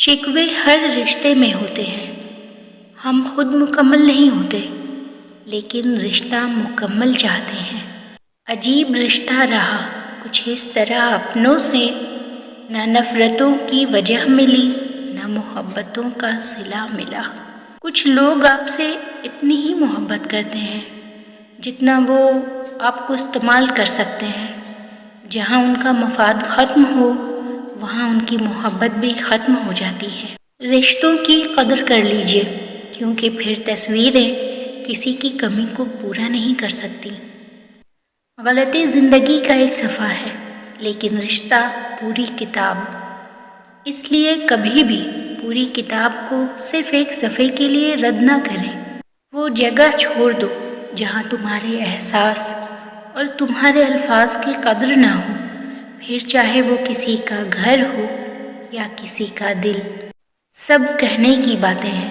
شکوے ہر رشتے میں ہوتے ہیں۔ ہم خود مکمل نہیں ہوتے لیکن رشتہ مکمل چاہتے ہیں۔ عجیب رشتہ رہا کچھ اس طرح اپنوں سے، نہ نفرتوں کی وجہ ملی نہ محبتوں کا صلہ ملا۔ کچھ لوگ آپ سے اتنی ہی محبت کرتے ہیں جتنا وہ آپ کو استعمال کر سکتے ہیں۔ جہاں ان کا مفاد ختم ہو وہاں ان کی محبت بھی ختم ہو جاتی ہے۔ رشتوں کی قدر کر لیجئے کیونکہ پھر تصویریں کسی کی کمی کو پورا نہیں کر سکتی۔ غلطی زندگی کا ایک صفحہ ہے لیکن رشتہ پوری کتاب۔ اس لیے کبھی بھی پوری کتاب کو صرف ایک صفحے کے لیے رد نہ کریں۔ وہ جگہ چھوڑ دو جہاں تمہارے احساس اور تمہارے الفاظ کی قدر نہ ہو، پھر چاہے وہ کسی کا گھر ہو یا کسی کا دل۔ سب کہنے کی باتیں ہیں،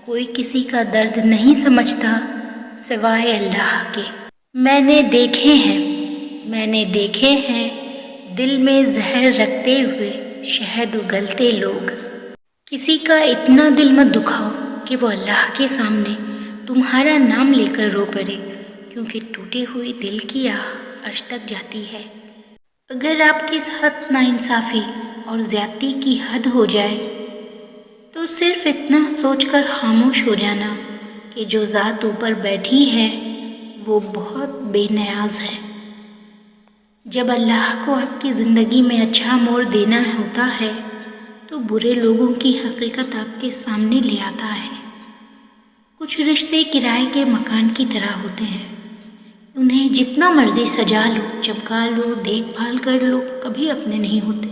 کوئی کسی کا درد نہیں سمجھتا سوائے اللہ کے۔ میں نے دیکھے ہیں دل میں زہر رکھتے ہوئے شہد اگلتے لوگ۔ کسی کا اتنا دل مت دکھاؤ کہ وہ اللہ کے سامنے تمہارا نام لے کر رو پڑے، کیونکہ ٹوٹے ہوئے دل کی آہ عرش تک جاتی ہے۔ اگر آپ کے ساتھ ناانصافی اور زیادتی کی حد ہو جائے تو صرف اتنا سوچ کر خاموش ہو جانا کہ جو ذات اوپر بیٹھی ہے وہ بہت بے نیاز ہے۔ جب اللہ کو آپ کی زندگی میں اچھا موڑ دینا ہوتا ہے تو برے لوگوں کی حقیقت آپ کے سامنے لے آتا ہے۔ کچھ رشتے کرائے کے مکان کی طرح ہوتے ہیں، انہیں جتنا مرضی سجا لو، چمکا لو، دیکھ بھال کر لو، کبھی اپنے نہیں ہوتے۔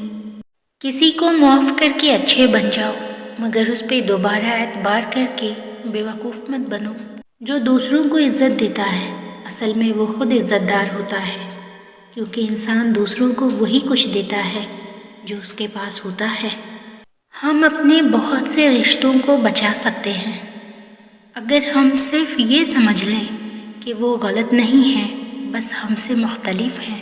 کسی کو معاف کر کے اچھے بن جاؤ مگر اس پہ دوبارہ اعتبار کر کے بے وقوف مت بنو۔ جو دوسروں کو عزت دیتا ہے اصل میں وہ خود عزت دار ہوتا ہے، کیونکہ انسان دوسروں کو وہی کچھ دیتا ہے جو اس کے پاس ہوتا ہے۔ ہم اپنے بہت سے رشتوں کو بچا سکتے ہیں اگر ہم صرف یہ سمجھ لیں کہ وہ غلط نہیں ہیں، بس ہم سے مختلف ہیں۔